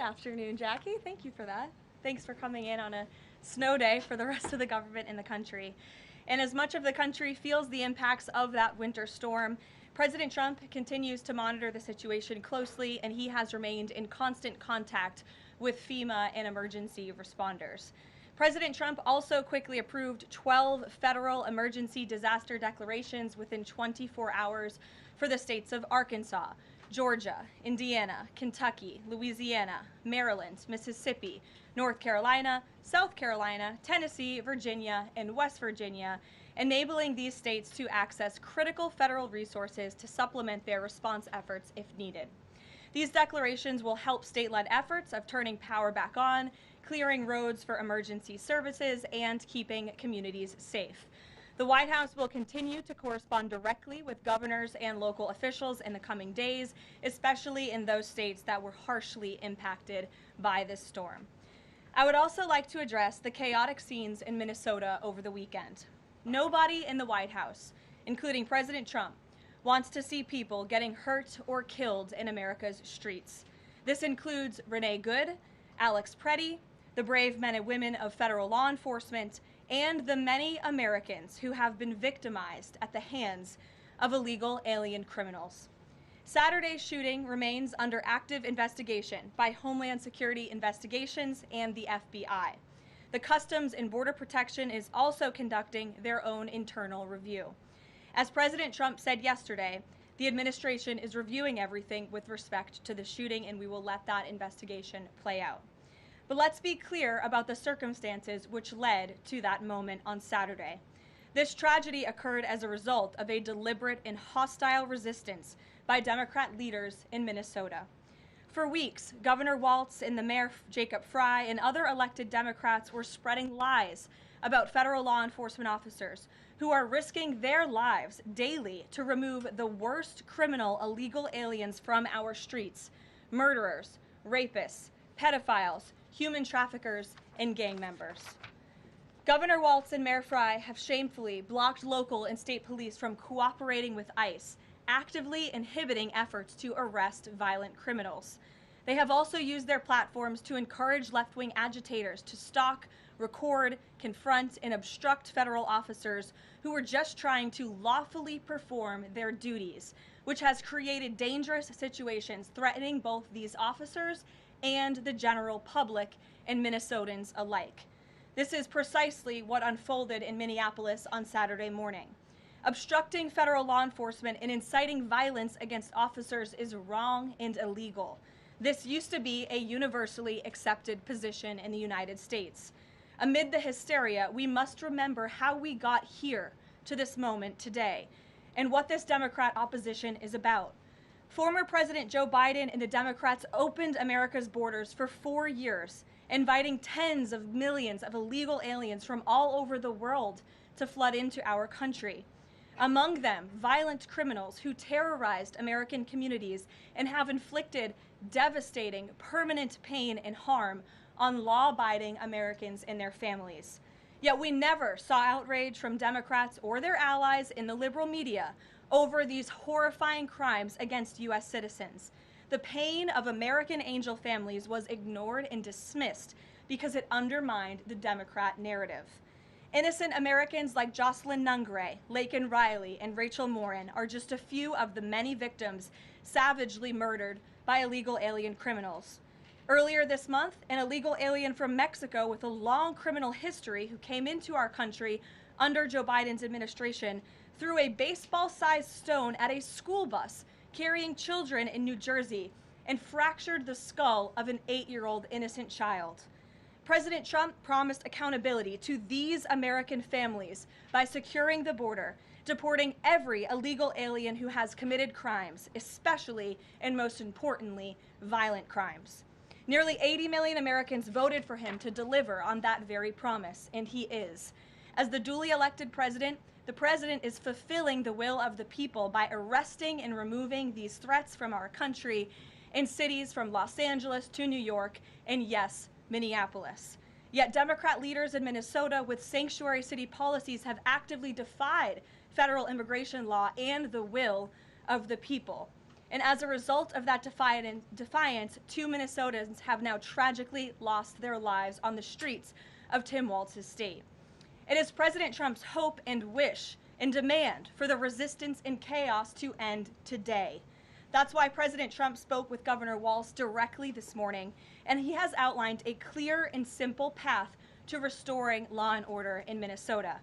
afternoon, Jackie. Thank you for that. Thanks for coming in on a snow day for the rest of the government in the country. And as much of the country feels the impacts of that winter storm, President Trump continues to monitor the situation closely, and he has remained in constant contact with FEMA and emergency responders. President Trump also quickly approved 12 federal emergency disaster declarations within 24 hours for the states of Arkansas, Georgia, Indiana, Kentucky, Louisiana, Maryland, Mississippi, North Carolina, South Carolina, Tennessee, Virginia, and West Virginia, enabling these states to access critical federal resources to supplement their response efforts if needed. These declarations will help state-led efforts of turning power back on, clearing roads for emergency services, and keeping communities safe. The White House will continue to correspond directly with governors and local officials in the coming days, especially in those states that were harshly impacted by this storm. I would also like to address the chaotic scenes in Minnesota over the weekend. Nobody in the White House, including President Trump, wants to see people getting hurt or killed in America's streets. This includes Renee Good, Alex Preddy, the brave men and women of federal law enforcement, and the many Americans who have been victimized at the hands of illegal alien criminals. Saturday's shooting remains under active investigation by Homeland Security Investigations and the FBI. The Customs and Border Protection is also conducting their own internal review. As President Trump said yesterday, the administration is reviewing everything with respect to the shooting, and we will let that investigation play out. But let's be clear about the circumstances which led to that moment on Saturday. This tragedy occurred as a result of a deliberate and hostile resistance by Democrat leaders in Minnesota. For weeks, Governor Walz and the Mayor Jacob Frey and other elected Democrats were spreading lies about federal law enforcement officers who are risking their lives daily to remove the worst criminal illegal aliens from our streets: murderers, rapists, pedophiles, human traffickers, and gang members. Governor Walz and Mayor Frey have shamefully blocked local and state police from cooperating with ICE, actively inhibiting efforts to arrest violent criminals. They have also used their platforms to encourage left-wing agitators to stalk, record, confront, and obstruct federal officers who are just trying to lawfully perform their duties, which has created dangerous situations threatening both these officers and the general public and Minnesotans alike. This is precisely what unfolded in Minneapolis on Saturday morning. Obstructing federal law enforcement and inciting violence against officers is wrong and illegal. This used to be a universally accepted position in the United States. Amid the hysteria, we must remember how we got here to this moment today and what this Democrat opposition is about. Former President Joe Biden and the Democrats opened America's borders for 4 years, inviting tens of millions of illegal aliens from all over the world to flood into our country. Among them, violent criminals who terrorized American communities and have inflicted devastating, permanent pain and harm on law-abiding Americans and their families. Yet we never saw outrage from Democrats or their allies in the liberal media over these horrifying crimes against U.S. citizens. The pain of American angel families was ignored and dismissed because it undermined the Democrat narrative. Innocent Americans like Jocelyn Nungray, Laken Riley, and Rachel Morin are just a few of the many victims savagely murdered by illegal alien criminals. Earlier this month, an illegal alien from Mexico with a long criminal history who came into our country under Joe Biden's administration threw a baseball-sized stone at a school bus carrying children in New Jersey and fractured the skull of an 8-year-old innocent child. President Trump promised accountability to these American families by securing the border, deporting every illegal alien who has committed crimes, especially and most importantly, violent crimes. Nearly 80 million Americans voted for him to deliver on that very promise, and he is. As the duly elected president, the president is fulfilling the will of the people by arresting and removing these threats from our country in cities from Los Angeles to New York and, yes, Minneapolis. Yet Democrat leaders in Minnesota with sanctuary city policies have actively defied federal immigration law and the will of the people. And as a result of that defiance, 2 Minnesotans have now tragically lost their lives on the streets of Tim Walz's state. It is President Trump's hope and wish and demand for the resistance and chaos to end today. That's why President Trump spoke with Governor Walz directly this morning, and he has outlined a clear and simple path to restoring law and order in Minnesota.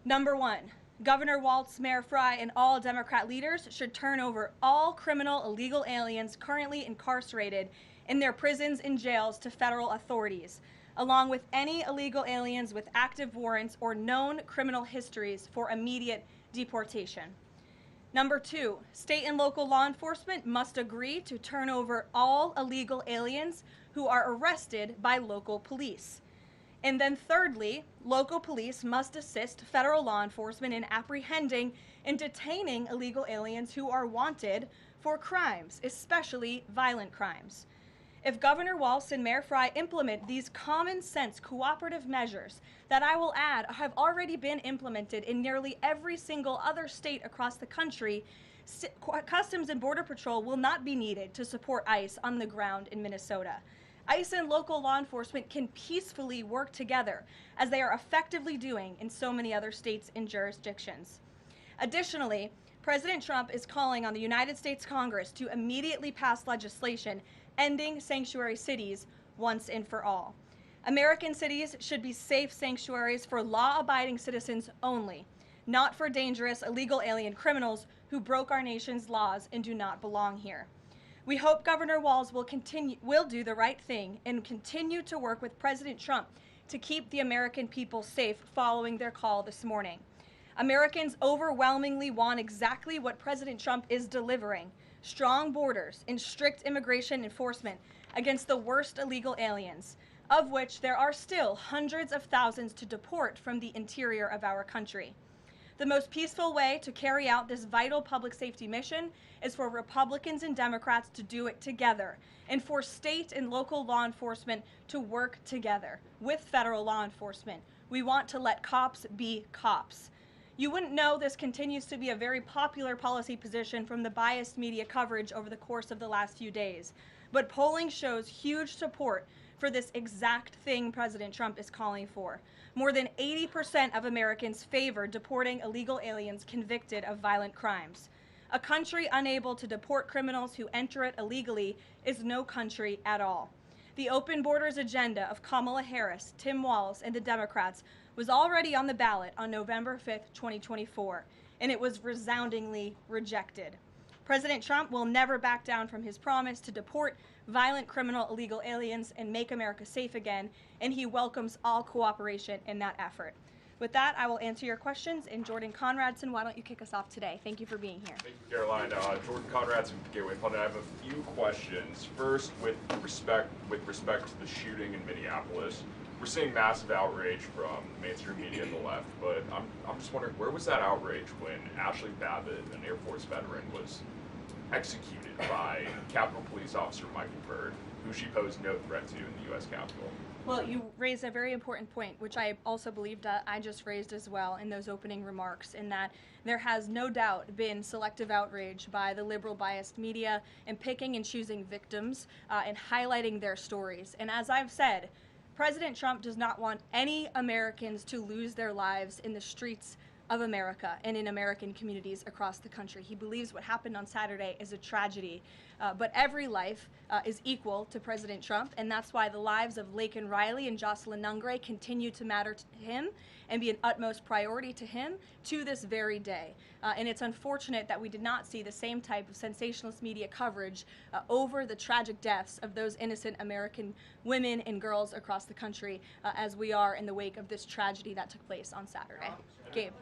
Number one, Governor Walz, Mayor Frey, and all Democrat leaders should turn over all criminal illegal aliens currently incarcerated in their prisons and jails to federal authorities, along with any illegal aliens with active warrants or known criminal histories for immediate deportation. Number two, state and local law enforcement must agree to turn over all illegal aliens who are arrested by local police. And then thirdly, local police must assist federal law enforcement in apprehending and detaining illegal aliens who are wanted for crimes, especially violent crimes. If Governor Walz and Mayor Frey implement these common sense cooperative measures that I will add have already been implemented in nearly every single other state across the country, Customs and Border Patrol will not be needed to support ICE on the ground in Minnesota. ICE and local law enforcement can peacefully work together, as they are effectively doing in so many other states and jurisdictions. Additionally, President Trump is calling on the United States Congress to immediately pass legislation ending sanctuary cities once and for all. American cities should be safe sanctuaries for law-abiding citizens only, not for dangerous illegal alien criminals who broke our nation's laws and do not belong here. We hope Governor Walz will do the right thing and continue to work with President Trump to keep the American people safe following their call this morning. Americans overwhelmingly want exactly what President Trump is delivering: strong borders and strict immigration enforcement against the worst illegal aliens, of which there are still hundreds of thousands to deport from the interior of our country. The most peaceful way to carry out this vital public safety mission is for Republicans and Democrats to do it together, and for state and local law enforcement to work together with federal law enforcement. We want to let cops be cops. You wouldn't know this continues to be a very popular policy position from the biased media coverage over the course of the last few days, but polling shows huge support for this exact thing President Trump is calling for. More than 80% of Americans favor deporting illegal aliens convicted of violent crimes. A country unable to deport criminals who enter it illegally is no country at all. The open borders agenda of Kamala Harris, Tim Walz, and the Democrats was already on the ballot on November 5th, 2024, and it was resoundingly rejected. President Trump will never back down from his promise to deport violent criminal illegal aliens and make America safe again, and he welcomes all cooperation in that effort. With that, I will answer your questions. And Jordan Conradson, why don't you kick us off today? Thank you for being here. Thank you, Karoline. Jordan Conradson from Gateway Pundit. I have a few questions. First, with respect to the shooting in Minneapolis, we're seeing massive outrage from mainstream media and the left, but I'm just wondering, where was that outrage when Ashley Babbitt, an Air Force veteran, was executed by Capitol Police Officer Michael Byrd, who she posed no threat to in the U.S. Capitol? Well, you raised a very important point, which I also believed I just raised as well in those opening remarks, in that there has no doubt been selective outrage by the liberal biased media in picking and choosing victims and highlighting their stories. And as I've said, President Trump does not want any Americans to lose their lives in the streets of America and in American communities across the country. He believes what happened on Saturday is a tragedy, but every life is equal to President Trump, and that's why the lives of Laken Riley and Jocelyn Nungray continue to matter to him and be an utmost priority to him to this very day. And it's unfortunate that we did not see the same type of sensationalist media coverage over the tragic deaths of those innocent American women and girls across the country as we are in the wake of this tragedy that took place on Saturday. Gabe.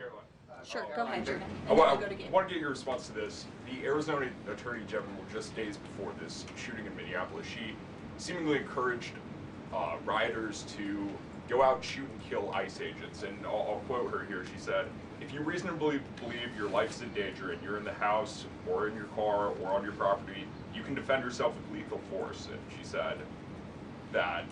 Sure, go ahead, Jordan. I want to get your response to this. The Arizona Attorney General, just days before this shooting in Minneapolis, she seemingly encouraged rioters to go out and shoot and kill ICE agents. And I'll quote her here. She said, "If you reasonably believe your life's in danger and you're in the house or in your car or on your property, you can defend yourself with lethal force." And she said that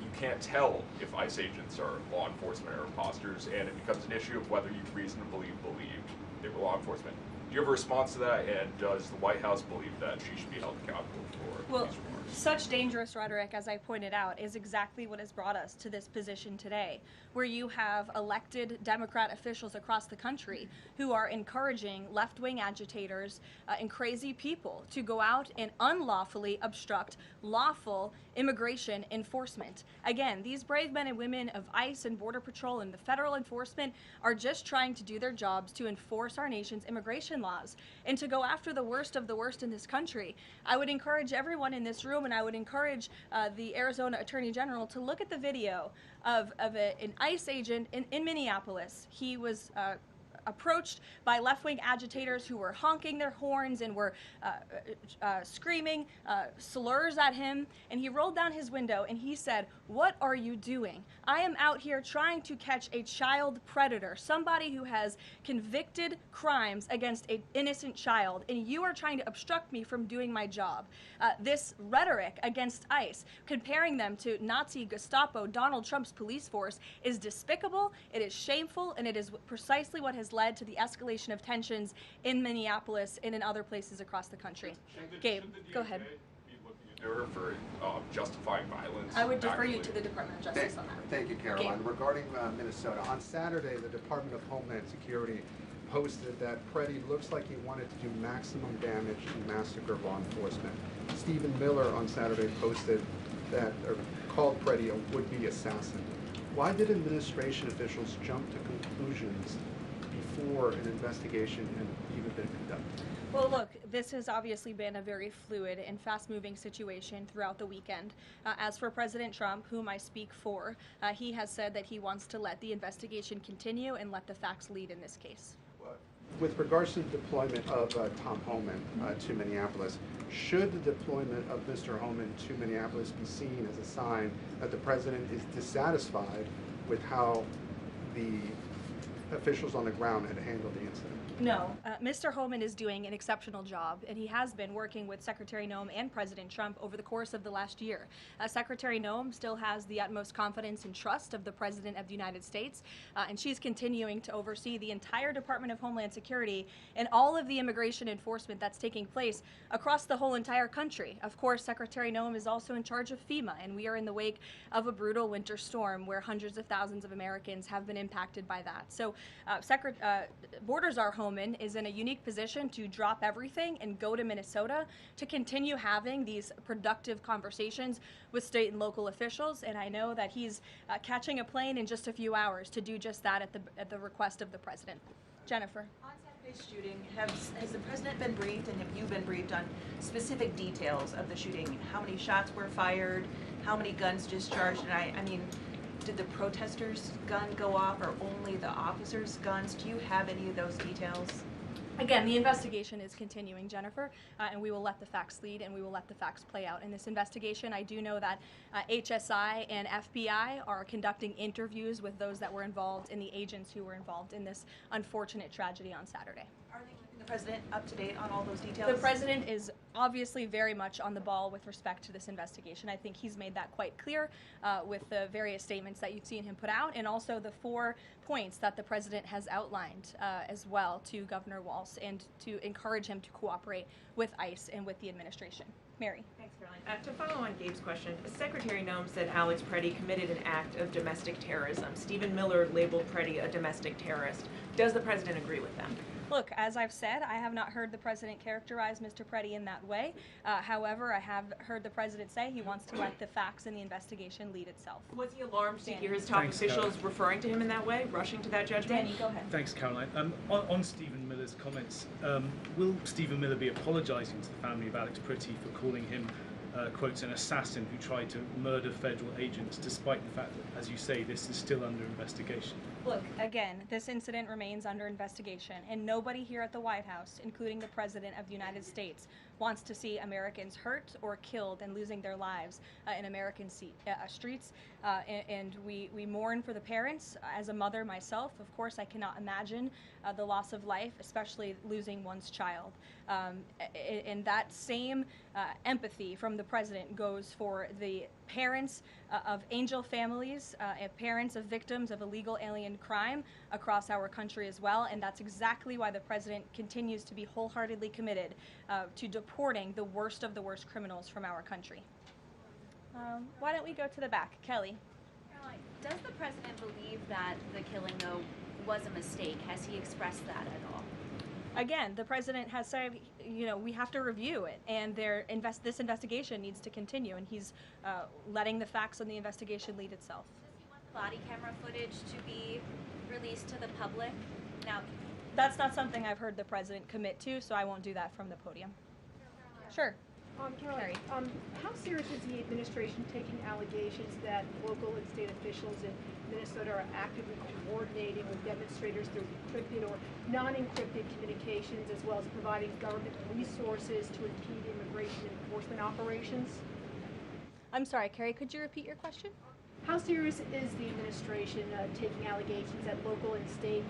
you can't tell if ICE agents are law enforcement or imposters, and it becomes an issue of whether you reasonably believe they were law enforcement. Do you have a response to that, and does the White House believe that she should be held accountable for Well, these remarks? such dangerous rhetoric, as I pointed out, is exactly what has brought us to this position today, where you have elected Democrat officials across the country who are encouraging left-wing agitators and crazy people to go out and unlawfully obstruct lawful immigration enforcement. Again, these brave men and women of ICE and Border Patrol and the federal enforcement are just trying to do their jobs to enforce our nation's immigration laws and to go after the worst of the worst in this country. I would encourage everyone in this room, and I would encourage the Arizona Attorney General to look at the video of an ICE agent in Minneapolis. He was approached by left-wing agitators who were honking their horns and were screaming slurs at him, and he rolled down his window and he said, "What are you doing? I am out here trying to catch a child predator, somebody who has convicted crimes against an innocent child, and you are trying to obstruct me from doing my job." This rhetoric against ICE, comparing them to Nazi Gestapo, Donald Trump's police force, is despicable, it is shameful, and it is precisely what has led to the escalation of tensions in Minneapolis and in other places across the country. Gabe, go ahead. Be looking into her for justifying violence? I would defer you to the Department of Justice on that. Thank you, Caroline. Regarding Minnesota, on Saturday, the Department of Homeland Security posted that Preddy looks like he wanted to do maximum damage and massacre law enforcement. Stephen Miller on Saturday posted that, or called Preddy a would-be assassin. Why did administration officials jump to conclusions before an investigation had even been conducted? Well, look, this has obviously been a very fluid and fast-moving situation throughout the weekend. As for President Trump, whom I speak for, he has said that he wants to let the investigation continue and let the facts lead in this case. With regards to the deployment of Tom Homan to Minneapolis, should the deployment of Mr. Homan to Minneapolis be seen as a sign that the president is dissatisfied with how the officials on the ground had handled the incident? No, Mr. Homan is doing an exceptional job, and he has been working with Secretary Noem and President Trump over the course of the last year. Secretary Noem still has the utmost confidence and trust of the President of the United States, and she's continuing to oversee the entire Department of Homeland Security and all of the immigration enforcement that's taking place across the whole entire country. Of course, Secretary Noem is also in charge of FEMA, and we are in the wake of a brutal winter storm where hundreds of thousands of Americans have been impacted by that. So Borders Are Homan is in a unique position to drop everything and go to Minnesota to continue having these productive conversations with state and local officials. And I know that he's catching a plane in just a few hours to do just that at the request of the president. Jennifer. On Saturday's shooting, has the president been briefed, and have you been briefed on specific details of the shooting? How many shots were fired? How many guns discharged? And I mean, did the protesters' gun go off, or only the officers' guns? Do you have any of those details? Again, the investigation is continuing, Jennifer, and we will let the facts lead and we will let the facts play out in this investigation. I do know that HSI and FBI are conducting interviews with those that were involved and the agents who were involved in this unfortunate tragedy on Saturday. Are they keeping the president up to date on all those details? The president is obviously very much on the ball with respect to this investigation. I think he's made that quite clear with the various statements that you've seen him put out, and also the 4 points that the president has outlined as well to Governor Walz, and to encourage him to cooperate with ICE and with the administration. Mary. Thanks, Karoline. To follow on Gabe's question, Secretary Noem said Alex Preddy committed an act of domestic terrorism. Stephen Miller labeled Preddy a domestic terrorist. Does the president agree with them? Look, as I've said, I have not heard the president characterize Mr. Preddy in that way. However, I have heard the president say he wants to let the facts in the investigation lead itself. Was he alarmed to Danny. hear his top Thanks, officials referring to him in that way, rushing to that judgment? Danny, go ahead. Thanks, Caroline. On Stephen Miller's comments, will Stephen Miller be apologising to the family of Alex Preddy for calling him, quotes, an assassin who tried to murder federal agents, despite the fact that, as you say, this is still under investigation? Look, again, this incident remains under investigation, and nobody here at the White House, including the President of the United States, wants to see Americans hurt or killed and losing their lives in American streets. And we mourn for the parents. As a mother myself, of course, I cannot imagine the loss of life, especially losing one's child. And that same empathy from the the president goes for the parents of angel families and parents of victims of illegal alien crime across our country as well. And that's exactly why the president continues to be wholeheartedly committed to deporting the worst of the worst criminals from our country. Why don't we go to the back? Kelly. Caroline, does the president believe that the killing, though, was a mistake? Has he expressed that at all? Again, the president has said, we have to review it, and this investigation needs to continue, and he's letting the facts on the investigation lead itself. Does he want the body camera footage to be released to the public? Now, that's not something I've heard the president commit to, so I won't do that from the podium. Sure. Caroline, how serious is the administration taking allegations that local and state officials in Minnesota are actively coordinating with demonstrators through encrypted or non-encrypted communications, as well as providing government resources to impede immigration enforcement operations? I'm sorry, Carrie, could you repeat your question? How serious is the administration taking allegations that local and state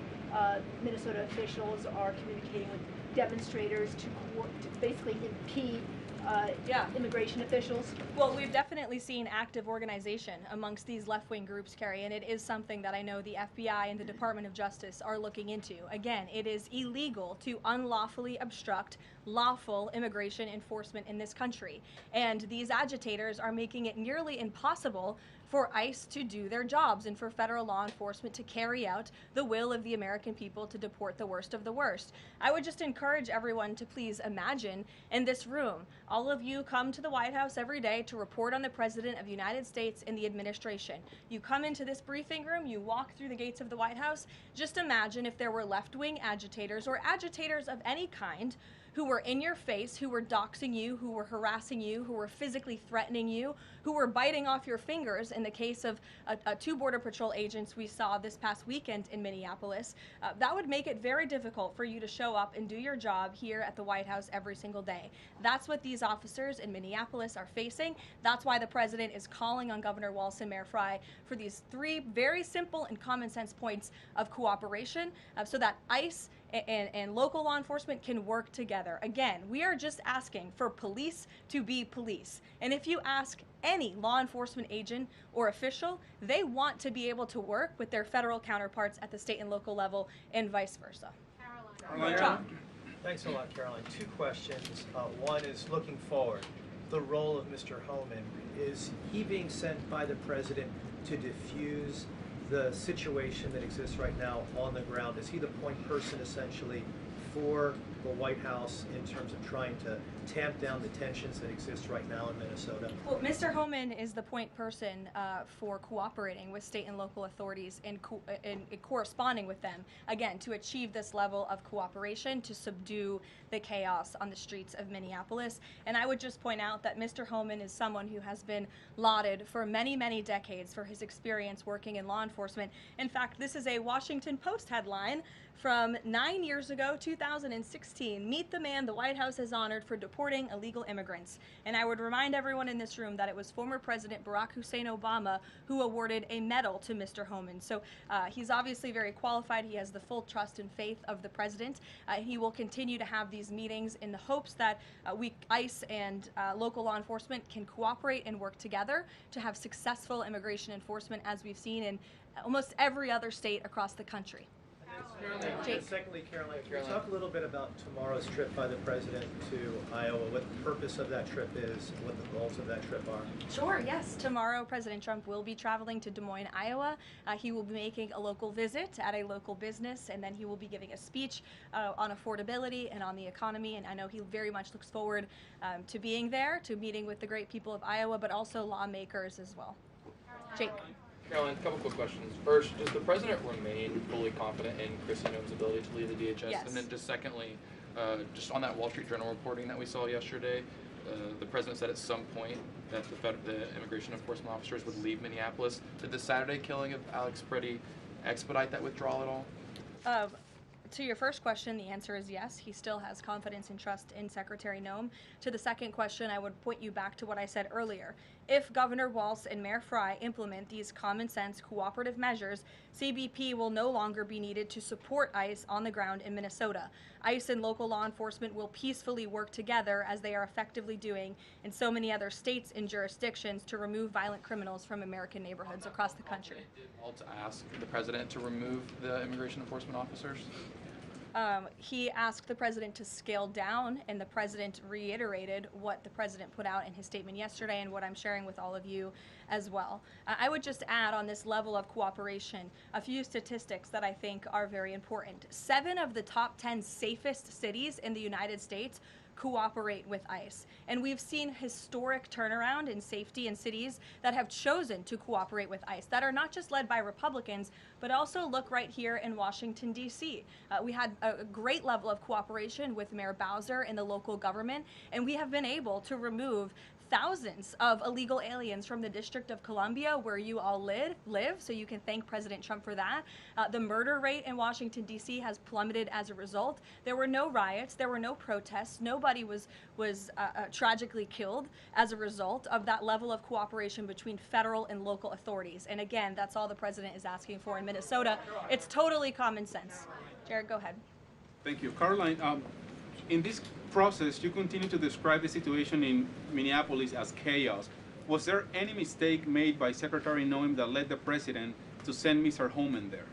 Minnesota officials are communicating with demonstrators to basically impede immigration officials? Well, we've definitely seen active organization amongst these left-wing groups, Carrie, and it is something that I know the FBI and the Department of Justice are looking into. Again, it is illegal to unlawfully obstruct lawful immigration enforcement in this country, and these agitators are making it nearly impossible for ICE to do their jobs and for federal law enforcement to carry out the will of the American people to deport the worst of the worst. I would just encourage everyone to please imagine in this room, all of you come to the White House every day to report on the President of the United States and the administration. You come into this briefing room, you walk through the gates of the White House. Just imagine if there were left-wing agitators or agitators of any kind who were in your face, who were doxing you, who were harassing you, who were physically threatening you, who were biting off your fingers in the case of two Border Patrol agents we saw this past weekend in Minneapolis. That would make it very difficult for you to show up and do your job here at the White House every single day. That's what these officers in Minneapolis are facing. That's why the president is calling on Governor Walz and Mayor Frey for these three very simple and common sense points of cooperation so that ICE and local law enforcement can work together. Again, we are just asking for police to be police. And if you ask any law enforcement agent or official, they want to be able to work with their federal counterparts at the state and local level and vice versa. Caroline. John. Thanks a lot, Caroline. Two questions. One is looking forward. The role of Mr. Homan. Is he being sent by the president to diffuse the situation that exists right now on the ground? Is he the point person essentially for the White House in terms of trying to tamp down the tensions that exist right now in Minnesota? Well, Mr. Homan is the point person for cooperating with state and local authorities and corresponding with them, again, to achieve this level of cooperation to subdue the chaos on the streets of Minneapolis. And I would just point out that Mr. Homan is someone who has been lauded for many, many decades for his experience working in law enforcement. In fact, this is a Washington Post headline from 9 years ago, 2016. Meet the man the White House has honored for deporting illegal immigrants. And I would remind everyone in this room that it was former President Barack Hussein Obama who awarded a medal to Mr. Homan. So he's obviously very qualified. He has the full trust and faith of the president. He will continue to have these meetings in the hopes that ICE and local law enforcement can cooperate and work together to have successful immigration enforcement, as we've seen in almost every other state across the country. And secondly, Caroline, can you talk a little bit about tomorrow's trip by the president to Iowa, what the purpose of that trip is, and what the goals of that trip are? Sure, yes. Tomorrow, President Trump will be traveling to Des Moines, Iowa. He will be making a local visit at a local business, and then he will be giving a speech on affordability and on the economy. And I know he very much looks forward to being there, to meeting with the great people of Iowa, but also lawmakers as well. Jake. Caroline, a couple quick questions. First, does the president remain fully confident in Kristi Noem's ability to lead the DHS? Yes. And then just secondly, just on that Wall Street Journal reporting that we saw yesterday, the president said at some point that the immigration enforcement officers would leave Minneapolis. Did the Saturday killing of Alex Pretty expedite that withdrawal at all? To your first question, the answer is yes. He still has confidence and trust in Secretary Noem. To the second question, I would point you back to what I said earlier. If Governor Walz and Mayor Fry implement these common sense cooperative measures, CBP will no longer be needed to support ICE on the ground in Minnesota. ICE and local law enforcement will peacefully work together, as they are effectively doing in so many other states and jurisdictions, to remove violent criminals from American neighborhoods across the country. Did Walz ask the president to remove the immigration enforcement officers? He asked the president to scale down, and the president reiterated what the president put out in his statement yesterday and what I'm sharing with all of you as well. I would just add on this level of cooperation a few statistics that I think are very important. 7 of the top 10 safest cities in the United States cooperate with ICE. And we've seen historic turnaround in safety in cities that have chosen to cooperate with ICE, that are not just led by Republicans, but also look right here in Washington, D.C. We had a great level of cooperation with Mayor Bowser and the local government, and we have been able to remove thousands of illegal aliens from the District of Columbia, where you all live, so you can thank President Trump for that. The murder rate in Washington, D.C. has plummeted as a result. There were no riots, there were no protests, nobody was tragically killed as a result of that level of cooperation between federal and local authorities. And again, that's all the president is asking for in Minnesota. It's totally common sense. Jared, go ahead. Thank you. Karoline, in this process, you continue to describe the situation in Minneapolis as chaos. Was there any mistake made by Secretary Noem that led the president to send Mr. Homan there?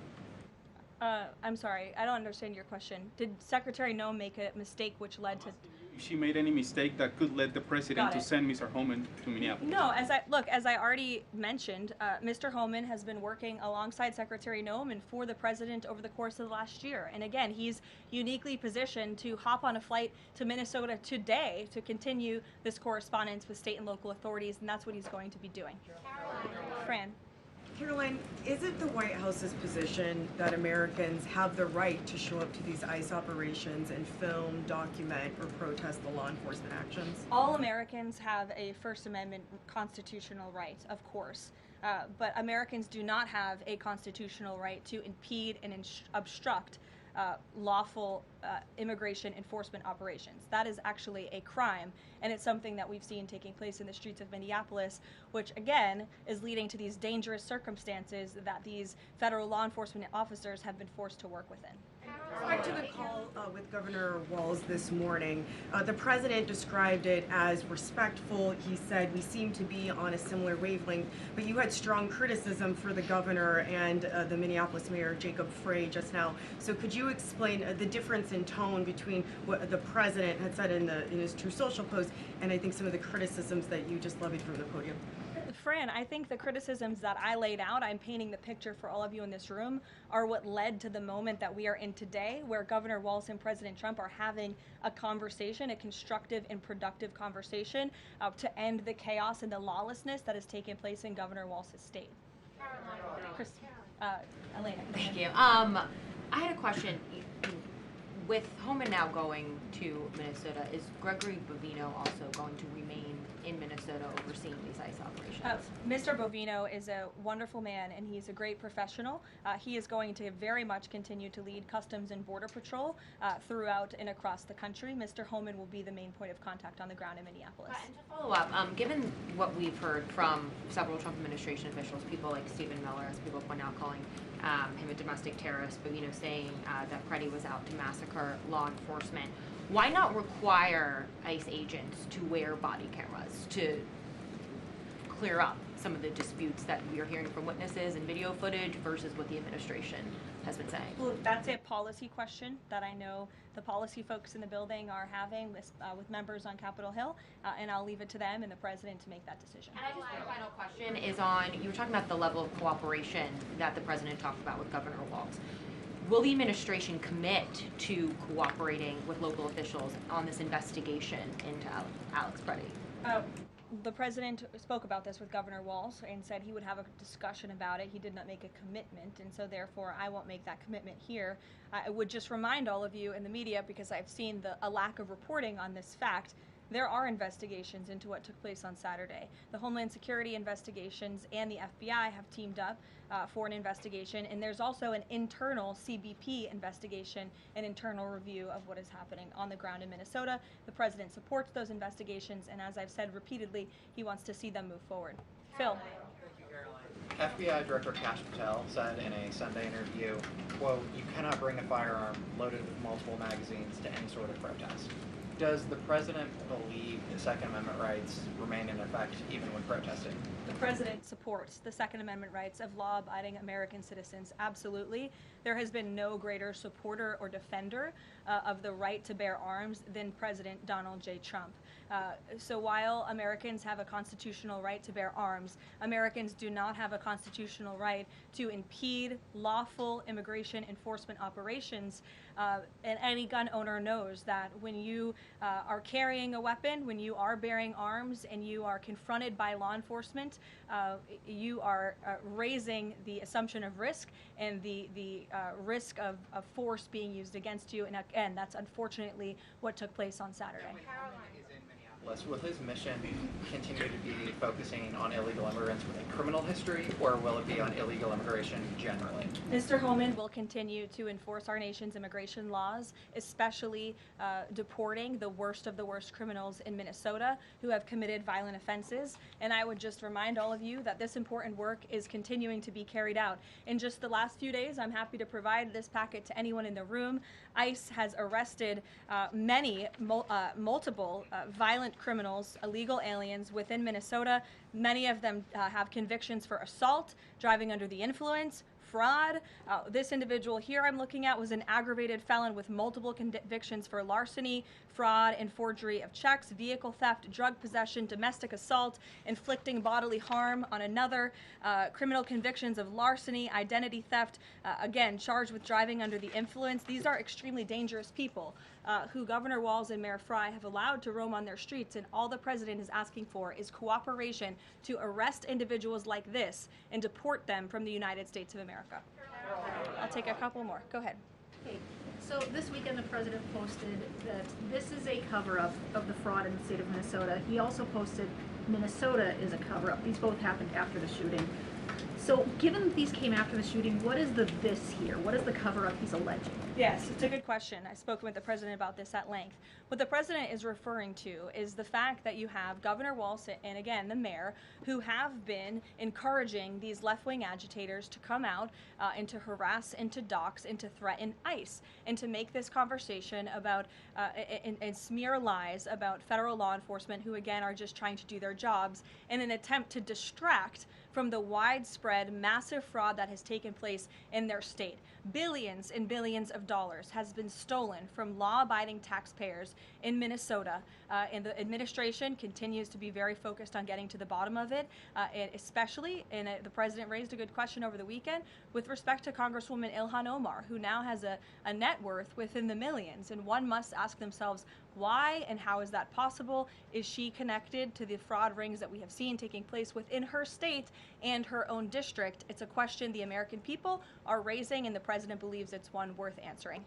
I'm sorry, I don't understand your question. Did Secretary Noem make a mistake which led to... If she made any mistake that could lead the president to send Mr. Homan to Minneapolis? No, as I already mentioned, Mr. Homan has been working alongside Secretary Noem and for the president over the course of the last year. And again, he's uniquely positioned to hop on a flight to Minnesota today to continue this correspondence with state and local authorities, and that's what he's going to be doing. Fran. Karoline, is it the White House's position that Americans have the right to show up to these ICE operations and film, document, or protest the law enforcement actions? All Americans have a First Amendment constitutional right, of course. But Americans do not have a constitutional right to impede and obstruct lawful immigration enforcement operations. That is actually a crime, and it's something that we've seen taking place in the streets of Minneapolis, which again is leading to these dangerous circumstances that these federal law enforcement officers have been forced to work within. With respect to the call with Governor Walz this morning, the president described it as respectful. He said we seem to be on a similar wavelength, but you had strong criticism for the governor and the Minneapolis mayor, Jacob Frey, just now. So could you explain the difference in tone between what the president had said in his True Social post and I think some of the criticisms that you just levied from the podium? Fran, I think the criticisms that I laid out, I'm painting the picture for all of you in this room, are what led to the moment that we are in today, where Governor Walz and President Trump are having a conversation, a constructive and productive conversation to end the chaos and the lawlessness that has taken place in Governor Walz's state. Chris, Elena. Thank you. I had a question. With Homan now going to Minnesota, is Gregory Bovino also going to remain in Minnesota overseeing these ICE operations? Mr. Bovino is a wonderful man, and he's a great professional. He is going to very much continue to lead Customs and Border Patrol throughout and across the country. Mr. Homan will be the main point of contact on the ground in Minneapolis. And to follow up, given what we've heard from several Trump administration officials, people like Stephen Miller, as people point out, calling him a domestic terrorist, Bovino saying that Preddy was out to massacre law enforcement, why not require ICE agents to wear body cameras to clear up some of the disputes that we are hearing from witnesses and video footage versus what the administration has been saying? Well, that's a policy question that I know the policy folks in the building are having with members on Capitol Hill, and I'll leave it to them and the president to make that decision. And I just my final question is on, you were talking about the level of cooperation that the president talked about with Governor Walz. Will the administration commit to cooperating with local officials on this investigation into Alex Preddy? The president spoke about this with Governor Walz and said he would have a discussion about it. He did not make a commitment, and so therefore I won't make that commitment here. I would just remind all of you in the media, because I've seen a lack of reporting on this fact, there are investigations into what took place on Saturday. The Homeland Security investigations and the FBI have teamed up for an investigation, and there's also an internal CBP investigation, an internal review of what is happening on the ground in Minnesota. The president supports those investigations, and as I've said repeatedly, he wants to see them move forward. Phil. FBI Director Kash Patel said in a Sunday interview, quote, "You cannot bring a firearm loaded with multiple magazines to any sort of protest." Does the president believe the Second Amendment rights remain in effect even when protesting? The president supports the Second Amendment rights of law-abiding American citizens. Absolutely. There has been no greater supporter or defender of the right to bear arms than President Donald J. Trump. So while Americans have a constitutional right to bear arms, Americans do not have a constitutional right to impede lawful immigration enforcement operations. And any gun owner knows that when you are carrying a weapon, when you are bearing arms, and you are confronted by law enforcement, you are raising the assumption of risk and the risk of force being used against you. And again, that's unfortunately what took place on Saturday. Will his mission continue to be focusing on illegal immigrants with a criminal history, or will it be on illegal immigration generally? Mr. Homan will continue to enforce our nation's immigration laws, especially deporting the worst of the worst criminals in Minnesota who have committed violent offenses. And I would just remind all of you that this important work is continuing to be carried out. In just the last few days, I'm happy to provide this packet to anyone in the room. ICE has arrested multiple violent criminals, illegal aliens within Minnesota. Many of them have convictions for assault, driving under the influence, fraud. This individual here I'm looking at was an aggravated felon with multiple convictions for larceny, fraud, and forgery of checks, vehicle theft, drug possession, domestic assault, inflicting bodily harm on another, criminal convictions of larceny, identity theft, again, charged with driving under the influence. These are extremely dangerous people who Governor Walz and Mayor Frey have allowed to roam on their streets, and all the president is asking for is cooperation to arrest individuals like this and deport them from the United States of America. I'll take a couple more. Go ahead. Okay, so this weekend the president posted that this is a cover-up of the fraud in the state of Minnesota. He also posted Minnesota is a cover-up. These both happened after the shooting. So given that these came after the shooting, what is the this here? What is the cover-up he's alleging? Yes, it's a good question. I've spoken with the president about this at length. What the president is referring to is the fact that you have Governor Walz and, again, the mayor, who have been encouraging these left-wing agitators to come out and to harass and to dox and to threaten ICE and to make this conversation about and smear lies about federal law enforcement who, again, are just trying to do their jobs in an attempt to distract from the widespread, massive fraud that has taken place in their state. Billions and billions of dollars has been stolen from law-abiding taxpayers in Minnesota, and the administration continues to be very focused on getting to the bottom of it, and especially, and the president raised a good question over the weekend, with respect to Congresswoman Ilhan Omar, who now has a net worth within the millions, and one must ask themselves, why and how is that possible? Is she connected to the fraud rings that we have seen taking place within her state and her own district? It's a question the American people are raising, and the president believes it's one worth answering.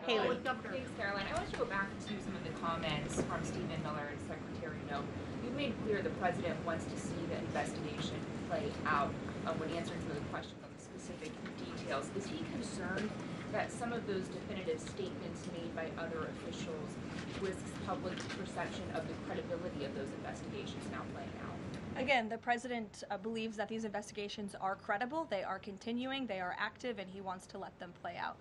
Haley. Thanks, Karoline. I want to go back to some of the comments from Stephen Miller and Secretary Noem. You've made clear the president wants to see the investigation play out when answering some of the questions on the specific details. Is he concerned that some of those definitive statements made by other officials risks public perception of the credibility of those investigations now playing out? Again, the president believes that these investigations are credible, they are continuing, they are active, and he wants to let them play out.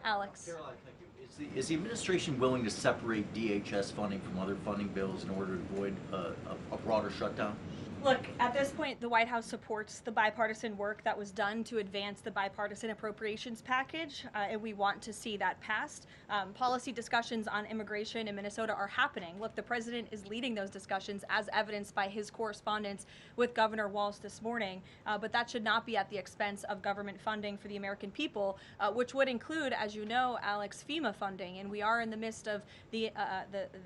Alex. Karoline, thank you. Is the administration willing to separate DHS funding from other funding bills in order to avoid a broader shutdown? Look, at this point, the White House supports the bipartisan work that was done to advance the bipartisan appropriations package, and we want to see that passed. Policy discussions on immigration in Minnesota are happening. Look, the president is leading those discussions, as evidenced by his correspondence with Governor Walz this morning, but that should not be at the expense of government funding for the American people, which would include, as you know, Alex, FEMA funding, and we are in the midst of the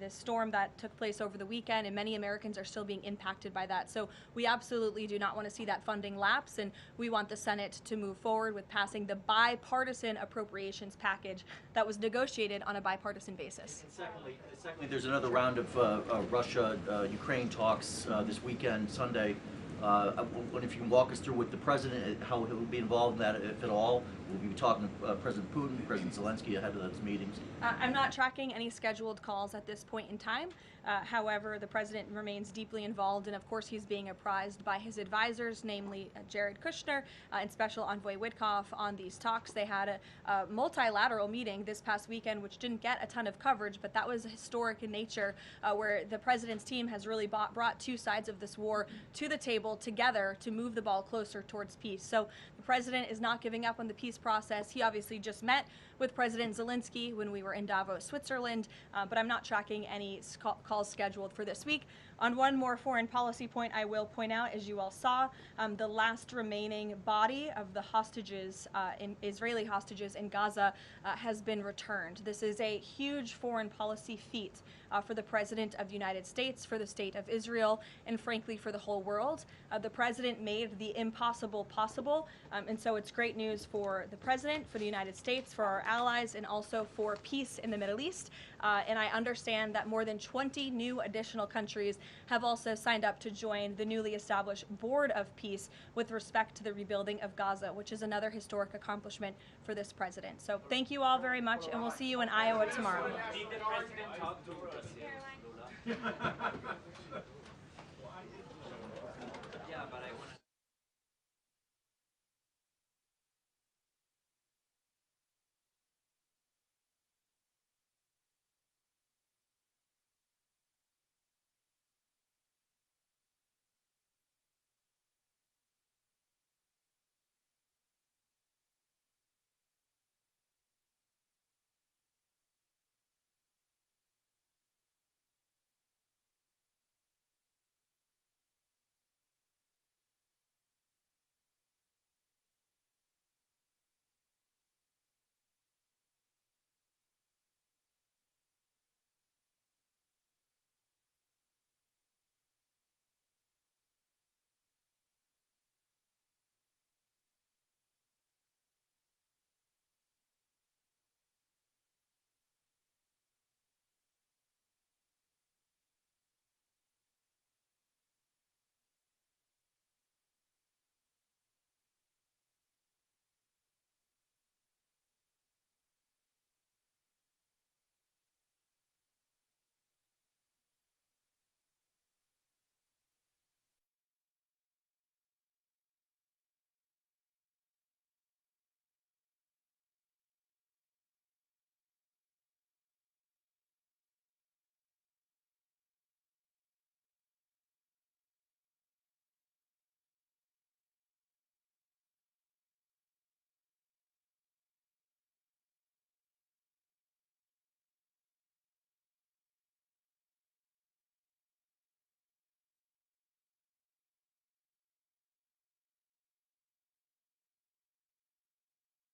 storm that took place over the weekend, and many Americans are still being impacted by that. So So we absolutely do not want to see that funding lapse, and we want the Senate to move forward with passing the bipartisan appropriations package that was negotiated on a bipartisan basis. And secondly, there's another round of Russia-Ukraine talks this weekend, Sunday. I wonder if you can walk us through with the president, how he'll be involved in that, if at all. We'll be talking to President Putin, President Zelensky ahead of those meetings. I'm not tracking any scheduled calls at this point in time. However, the president remains deeply involved, and of course he's being apprised by his advisors, namely Jared Kushner and Special Envoy Witkoff, on these talks. They had a multilateral meeting this past weekend, which didn't get a ton of coverage, but that was historic in nature, where the president's team has really brought two sides of this war to the table together to move the ball closer towards peace. So the president is not giving up on the peace process. He obviously just met with President Zelensky when we were in Davos, Switzerland, but I'm not tracking any calls scheduled for this week. On one more foreign policy point, I will point out, as you all saw, the last remaining body of the hostages, Israeli hostages in Gaza, has been returned. This is a huge foreign policy feat for the President of the United States, for the State of Israel, and frankly for the whole world. The President made the impossible possible, and so it's great news for the President, for the United States, for our allies, and also for peace in the Middle East. And I understand that more than 20 new additional countries have also signed up to join the newly established Board of Peace with respect to the rebuilding of Gaza, which is another historic accomplishment for this president. So thank you all very much, and we'll see you in Iowa tomorrow. Did the president talk to us? Caroline? Yeah, but I want to.